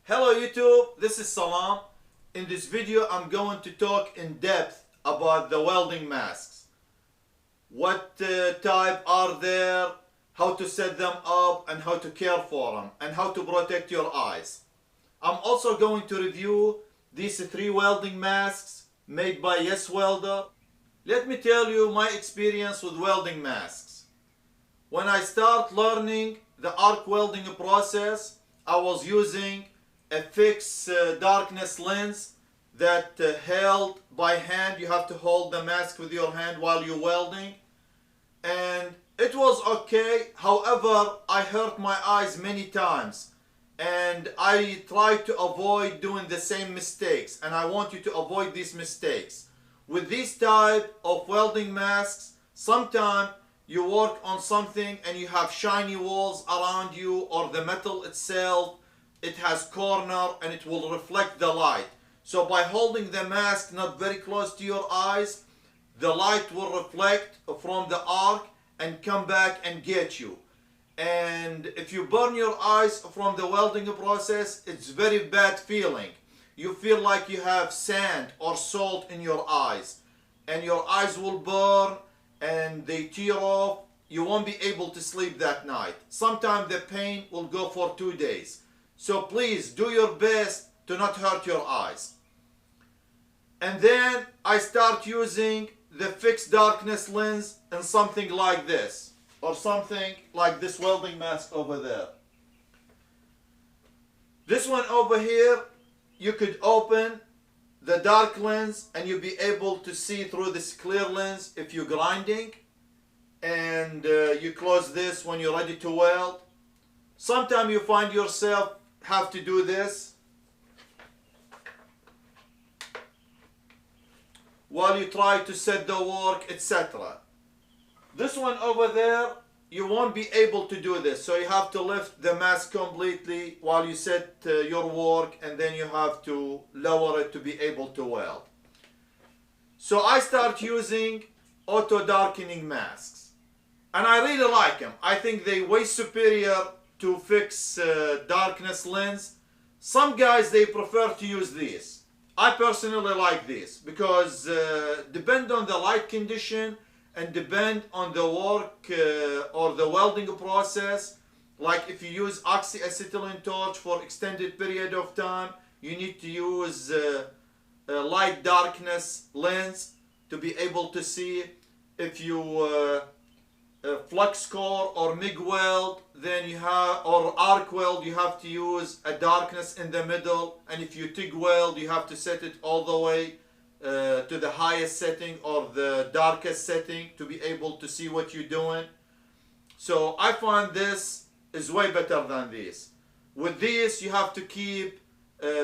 Hello YouTube, this is Salam. In this video I'm going to talk in depth about the welding masks. What type are there, how to set them up and how to care for them and how to protect your eyes. I'm also going to review these three welding masks made by YESWELDER. Let me tell you my experience with welding masks. When I start learning the arc welding process, I was using a fixed darkness lens that held by hand. You have to hold the mask with your hand while you're welding, and it was okay. However, I hurt my eyes many times and I tried to avoid doing the same mistakes, and I want you to avoid these mistakes. With this type of welding masks, sometimes you work on something and you have shiny walls around you, or the metal itself, it has corner and it will reflect the light. So by holding the mask not very close to your eyes, the light will reflect from the arc and come back and get you. And if you burn your eyes from the welding process, it's very bad feeling. You feel like you have sand or salt in your eyes, and your eyes will burn and they tear off. You won't be able to sleep that night. Sometimes the pain will go for 2 days. So please do your best to not hurt your eyes. And then I start using the fixed darkness lens and something like this, or something like this welding mask over there. This one over here, you could open the dark lens and you'll be able to see through this clear lens if you're grinding, and you close this when you're ready to weld. Sometimes you find yourself have to do this while you try to set the work, etc. This one over there, you won't be able to do this, so you have to lift the mask completely while you set your work, and then you have to lower it to be able to weld. So I start using auto-darkening masks, and I really like them. I think they way superior to fix darkness lens. Some guys, they prefer to use these. I personally like this because depend on the light condition and depend on the work or the welding process. Like if you use oxyacetylene torch for extended period of time, you need to use a light darkness lens to be able to see. If you flux core or MIG weld, then you have, or arc weld, you have to use a darkness in the middle. And if you TIG weld, you have to set it all the way to the highest setting or the darkest setting to be able to see what you're doing. So I find this is way better than this. With this, you have to keep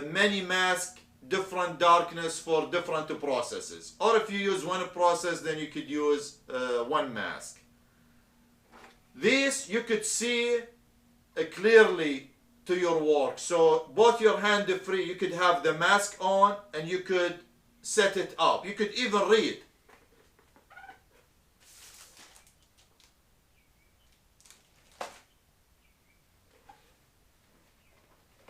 many masks, different darkness for different processes. Or if you use one process, then you could use one mask. This you could see clearly to your work. So both your hand are free. You could have the mask on and you could set it up. You could even read.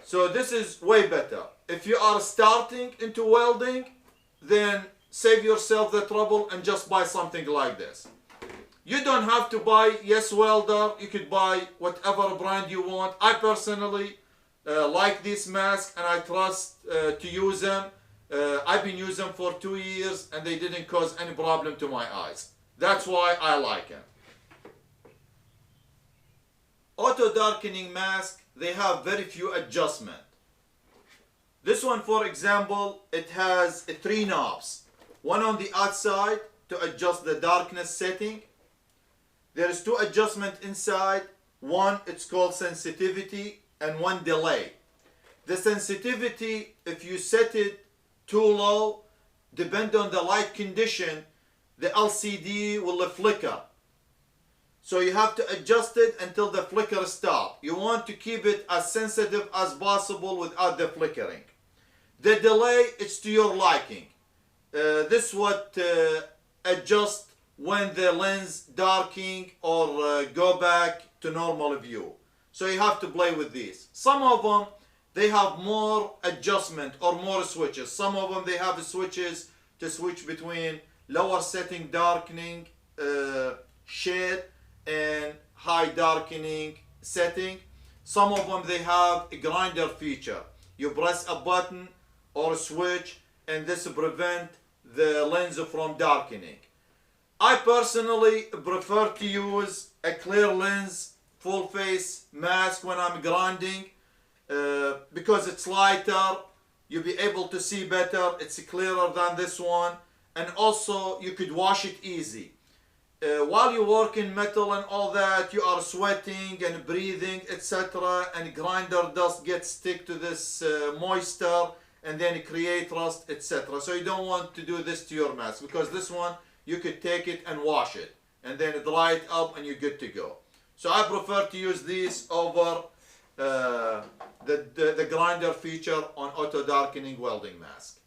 So this is way better. If you are starting into welding, then save yourself the trouble and just buy something like this. You don't have to buy YESWELDER. You could buy whatever brand you want. I personally like this mask and I trust to use them. I've been using them for 2 years and they didn't cause any problem to my eyes. That's why I like them. Auto darkening mask, they have very few adjustments. This one, for example, it has 3 knobs. One on the outside to adjust the darkness setting. There is 2 adjustments inside. One, it's called sensitivity, and one delay. The sensitivity, if you set it too low, depend on the light condition, the LCD will flicker. So you have to adjust it until the flicker stops. You want to keep it as sensitive as possible without the flickering. The delay, it's to your liking. This what adjust when the lens darkening or go back to normal view. So you have to play with these. Some of them they have more adjustment or more switches. Some of them they have switches to switch between lower setting darkening shade and high darkening setting. Some of them they have a grinder feature. You press a button or a switch and this prevent the lens from darkening. I personally prefer to use a clear lens full face mask when I'm grinding because it's lighter, you'll be able to see better, it's clearer than this one, and also you could wash it easy. While you work in metal and all that, you are sweating and breathing, etc., and grinder dust gets stick to this moisture and then create rust, etc. So you don't want to do this to your mask, because this one you could take it and wash it and then dry it up and you're good to go. So I prefer to use these over the grinder feature on auto darkening welding mask.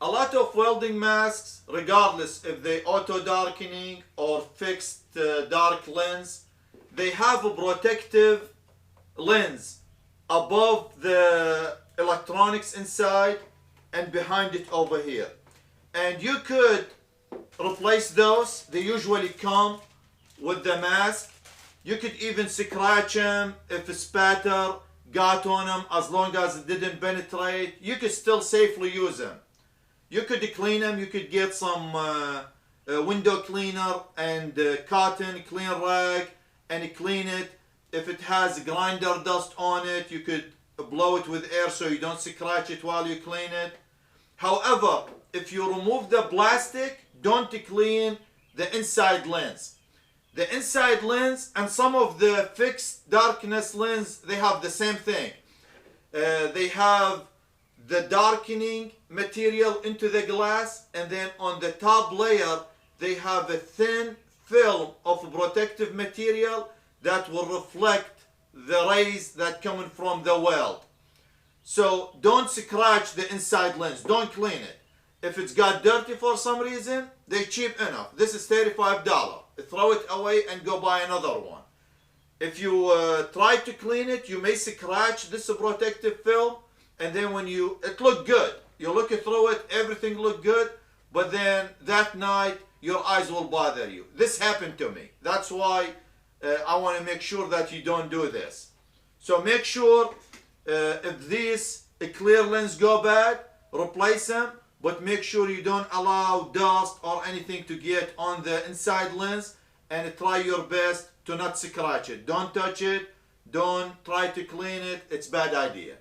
A lot of welding masks, regardless if they auto darkening or fixed dark lens, they have a protective lens above the electronics inside and behind it over here. And you could replace those. They usually come with the mask. You could even scratch them if a spatter got on them, as long as it didn't penetrate. You could still safely use them. You could clean them. You could get some window cleaner and cotton clean rag and clean it. If it has grinder dust on it, you could blow it with air so you don't scratch it while you clean it. However, if you remove the plastic, don't clean the inside lens. The inside lens and some of the fixed darkness lens, they have the same thing. They have the darkening material into the glass, and then on the top layer they have a thin film of protective material that will reflect the rays that coming from the weld. So don't scratch the inside lens, don't clean it. If it's got dirty for some reason, they're cheap enough. This is $35. Throw it away and go buy another one. If you try to clean it, you may scratch this protective film, and then when it look good. You look through it, everything look good, but then that night your eyes will bother you. This happened to me. That's why I want to make sure that you don't do this. So make sure if these clear lens go bad, replace them, but make sure you don't allow dust or anything to get on the inside lens, and try your best to not scratch it. Don't touch it, don't try to clean it, it's a bad idea.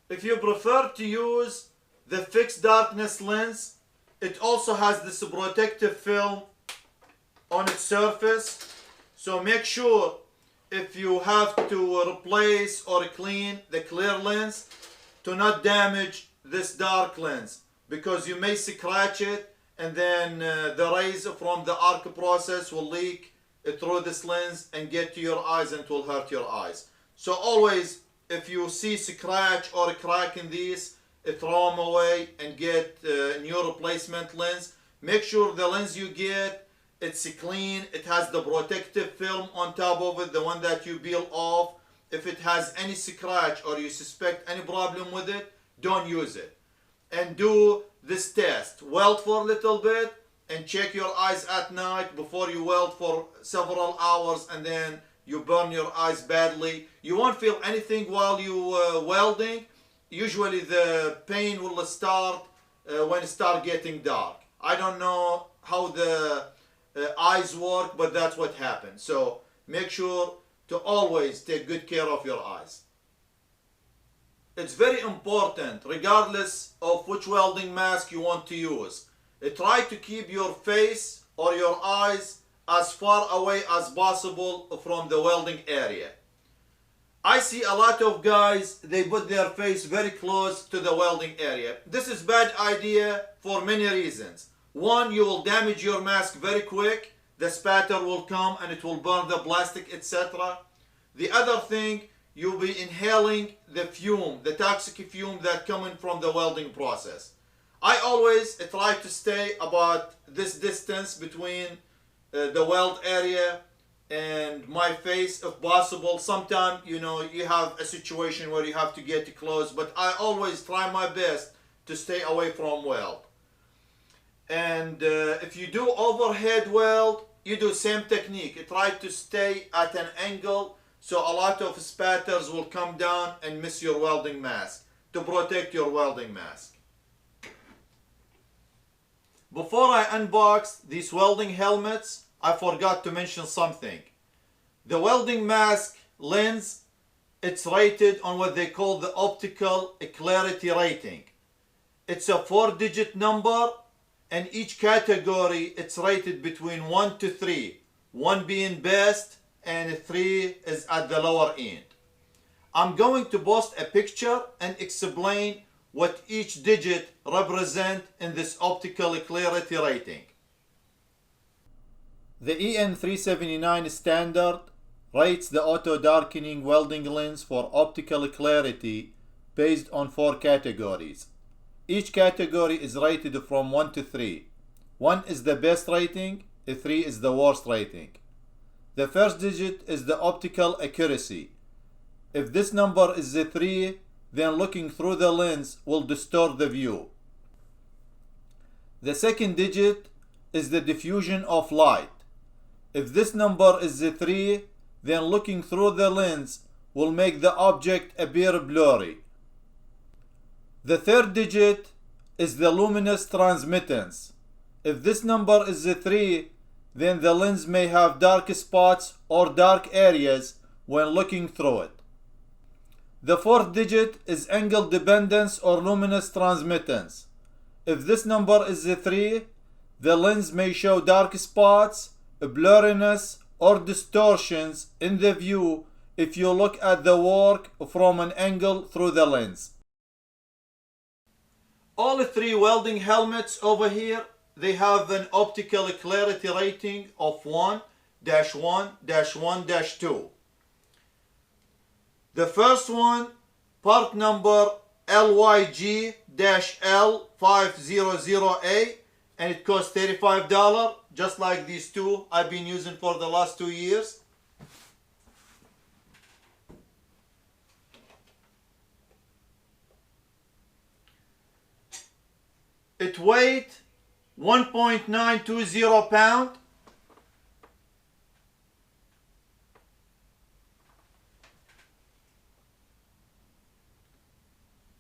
If you prefer to use the fixed darkness lens, it also has this protective film on its surface. So make sure if you have to replace or clean the clear lens to not damage this dark lens, because you may scratch it and then the rays from the arc process will leak through this lens and get to your eyes and it will hurt your eyes. So always, if you see scratch or a crack in these, throw them away and get a new replacement lens. Make sure the lens you get, it's clean, it has the protective film on top of it, the one that you peel off. If it has any scratch or you suspect any problem with it, don't use it. And do this test. Weld for a little bit and check your eyes at night before you weld for several hours, and then you burn your eyes badly. You won't feel anything while you welding. Usually the pain will start when it starts getting dark. I don't know how the eyes work, but that's what happens. So make sure to always take good care of your eyes. It's very important, regardless of which welding mask you want to use. Try to keep your face or your eyes as far away as possible from the welding area. I see a lot of guys, they put their face very close to the welding area. This is bad idea for many reasons. One, you will damage your mask very quick. The spatter will come and it will burn the plastic, etc. The other thing, you'll be inhaling the fume, the toxic fume that coming from the welding process. I always try to stay about this distance between the weld area and my face if possible. Sometimes, you know, you have a situation where you have to get close, but I always try my best to stay away from weld. And if you do overhead weld, you do same technique. You try to stay at an angle so a lot of spatters will come down and miss your welding mask to protect your welding mask. Before I unbox these welding helmets, I forgot to mention something. The welding mask lens, it's rated on what they call the optical clarity rating. It's a 4-digit number, and each category it's rated between 1 to 3. 1 being best and 3 is at the lower end. I'm going to post a picture and explain what each digit represent in this optical clarity rating. The EN379 standard rates the auto-darkening welding lens for optical clarity based on 4 categories. Each category is rated from 1 to 3. 1 is the best rating, 3 is the worst rating. The first digit is the optical accuracy. If this number is a 3, then looking through the lens will distort the view. The second digit is the diffusion of light. If this number is a 3, then looking through the lens will make the object appear blurry. The third digit is the luminous transmittance. If this number is a 3, then the lens may have dark spots or dark areas when looking through it. The fourth digit is angle dependence or luminous transmittance. If this number is a 3, the lens may show dark spots, blurriness, or distortions in the view if you look at the work from an angle through the lens. All 3 welding helmets over here, they have an optical clarity rating of 1-1-1-2. The first one, part number LYG-L500A, and it costs $35, just like these 2 I've been using for the last 2 years. It weighs 1.920 pound.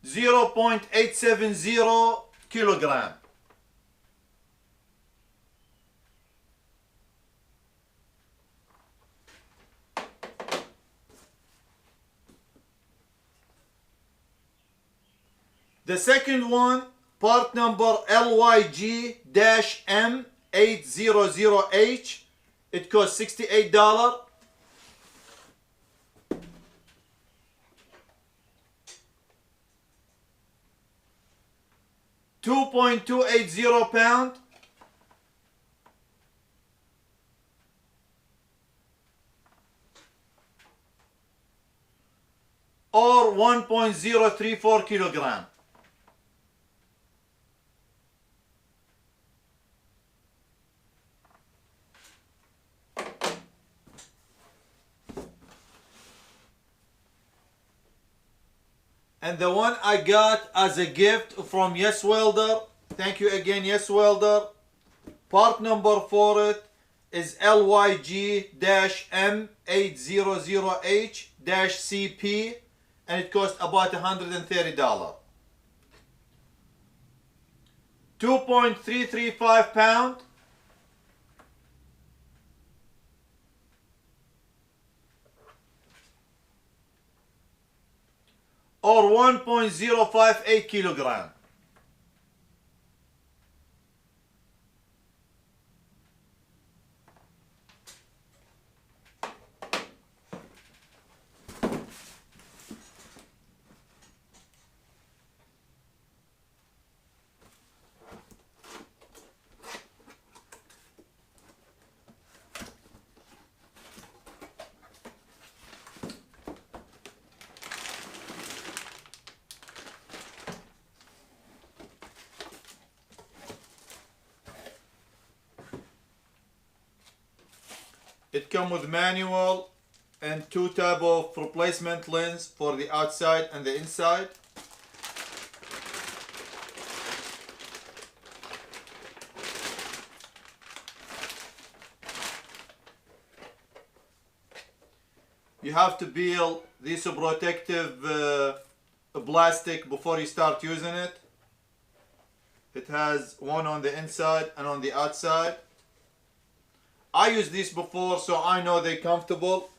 .870 kilogram. The second one, part number LYG-M800H, it costs $68. .280 pound. Or 1.034 kilogram. And the one I got as a gift from YESWELDER, thank you again YESWELDER, part number for it is LYG-M800H-CP, and it costs about $130. 2.335 pound. or 1.058 kilogram. It comes with manual and two type of replacement lens for the outside and the inside. You have to peel this protective plastic before you start using it. It has one on the inside and on the outside. I used this before, so I know they're comfortable.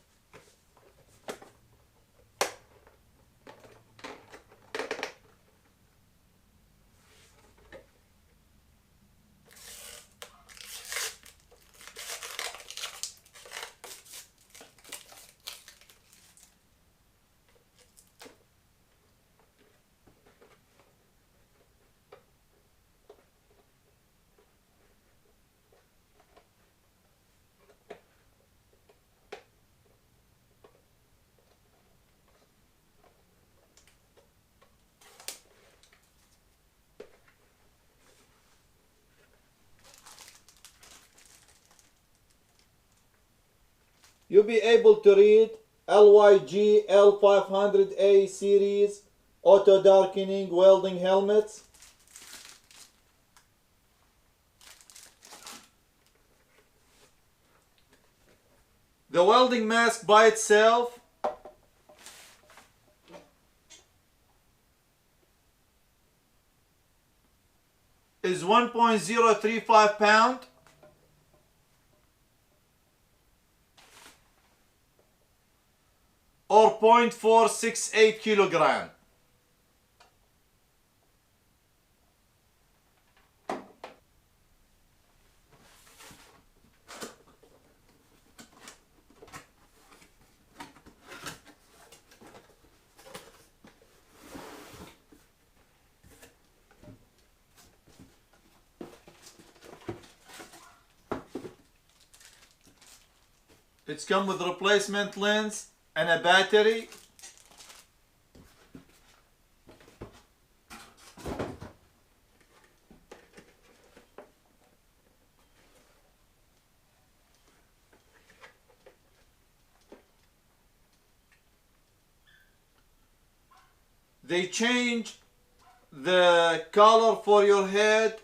You'll be able to read LYG L500A series auto-darkening welding helmets. The welding mask by itself is 1.035 pound. Or 0.468 kilogram. It's come with replacement lens and a battery. They change the color for your head.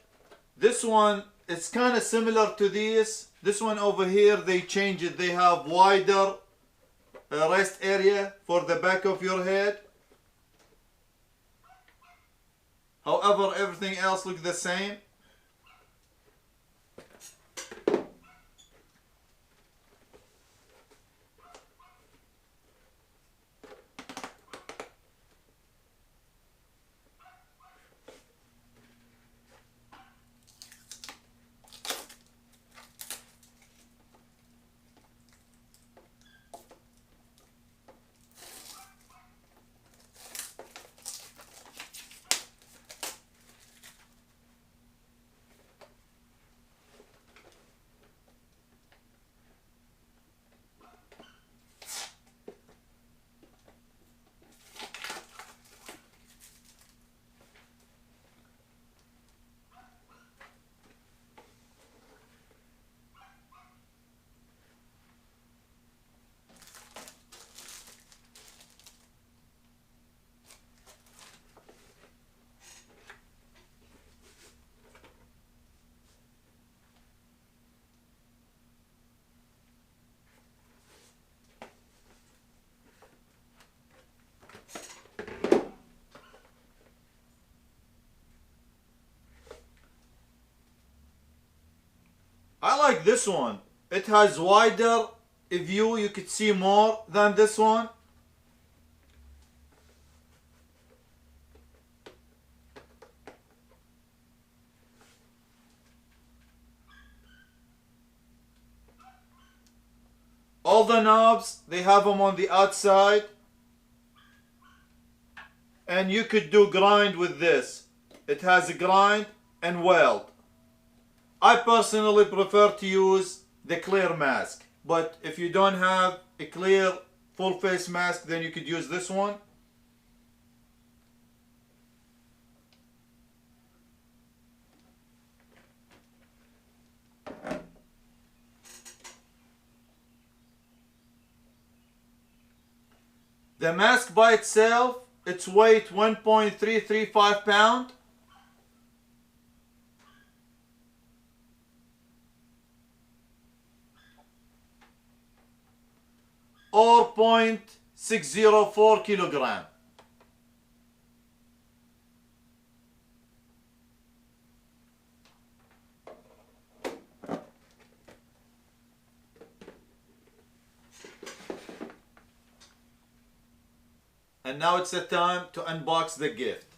This one, it's kind of similar to this. This one over here, they change it. They have wider rest area for the back of your head. However, everything else looks the same. I like this one. It has wider view. You could see more than this one. All the knobs, they have them on the outside. And you could do grind with this. It has a grind and weld. I personally prefer to use the clear mask. But if you don't have a clear full face mask, then you could use this one. The mask by itself, its weight 1.335 pound. Or 0.604 kilogram. And now it's the time to unbox the gift.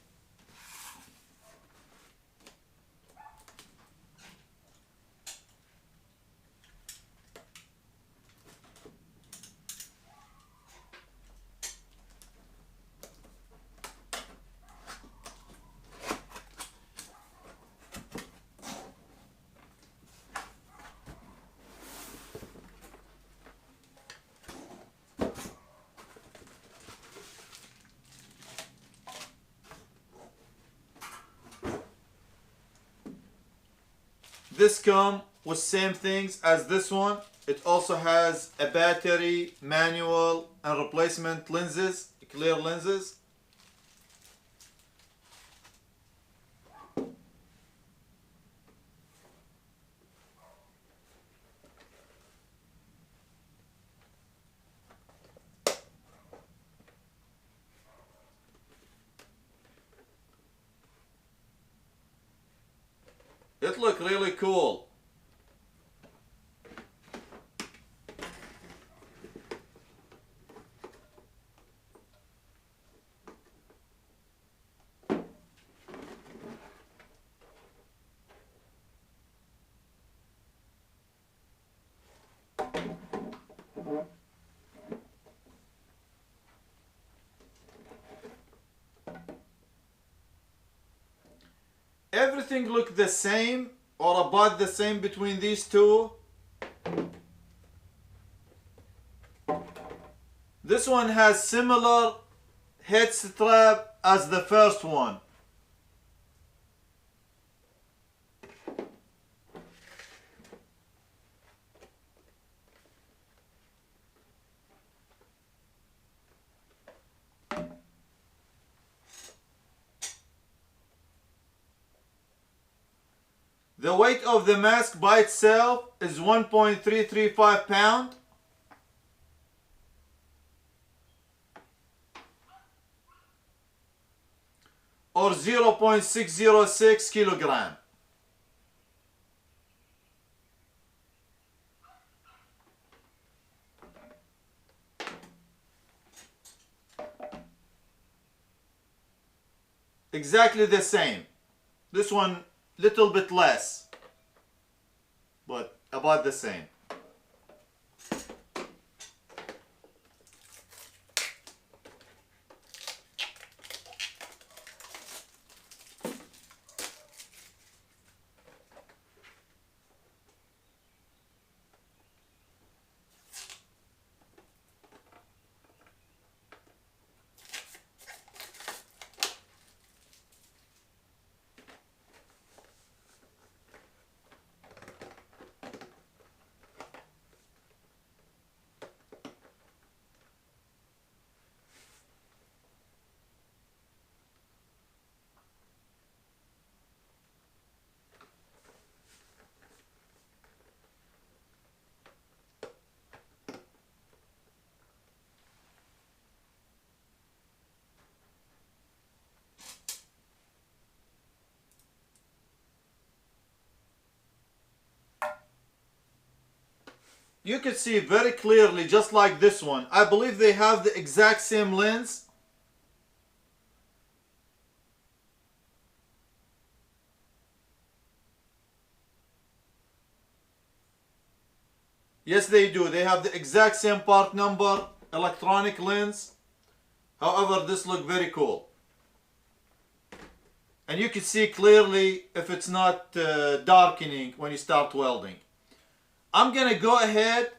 This comes with same things as this one. It also has a battery, manual, and replacement lenses, clear lenses. It looks really cool. Everything looks the same or about the same between these two. This one has similar head strap as the first one. The weight of the mask by itself is 1.335 pound. Or 0.606 kilogram. Exactly the same. This one little bit less, but about the same. You can see very clearly, just like this one. I believe they have the exact same lens. Yes, they do. They have the exact same part number, electronic lens. However, this look very cool. And you can see clearly if it's not darkening when you start welding. I'm going to go ahead,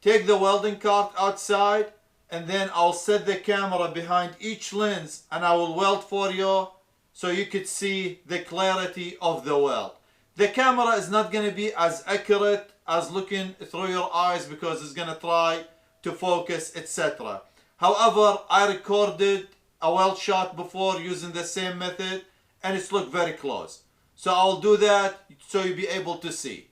take the welding cart outside, and then I'll set the camera behind each lens and I will weld for you so you could see the clarity of the weld. The camera is not going to be as accurate as looking through your eyes because it's going to try to focus, etc. However, I recorded a weld shot before using the same method and it's looked very close. So I'll do that so you'll be able to see.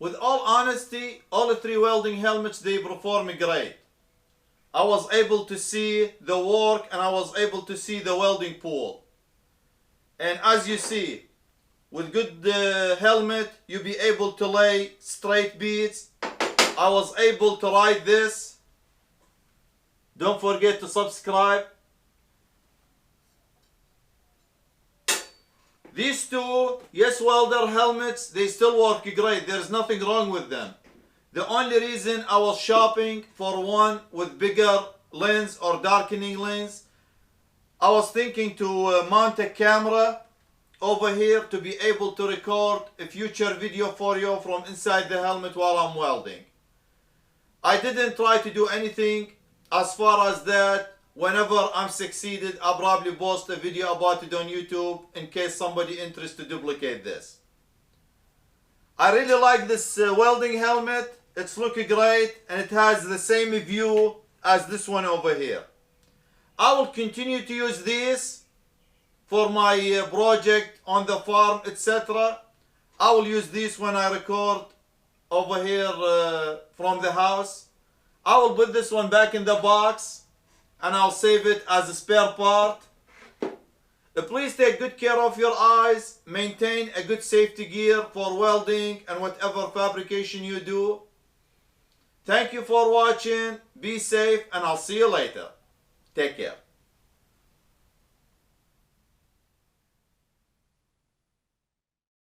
with all honesty, all three welding helmets, they perform great. I was able to see the work and I was able to see the welding pool. And as you see, with good helmet, you'll be able to lay straight beads. I was able to ride this. Don't forget to subscribe. These two YESWELDER helmets, they still work great. There's nothing wrong with them. The only reason I was shopping for one with bigger lens or darkening lens, I was thinking to mount a camera over here to be able to record a future video for you from inside the helmet while I'm welding. I didn't try to do anything as far as that. Whenever I'm succeeded, I'll probably post a video about it on YouTube in case somebody interested to duplicate this. I really like this welding helmet. It's looking great and it has the same view as this one over here. I will continue to use this for my project on the farm, etc. I will use this when I record over here from the house. I will put this one back in the box and I'll save it as a spare part. Please take good care of your eyes. Maintain a good safety gear for welding and whatever fabrication you do. Thank you for watching. Be safe and I'll see you later. Take care.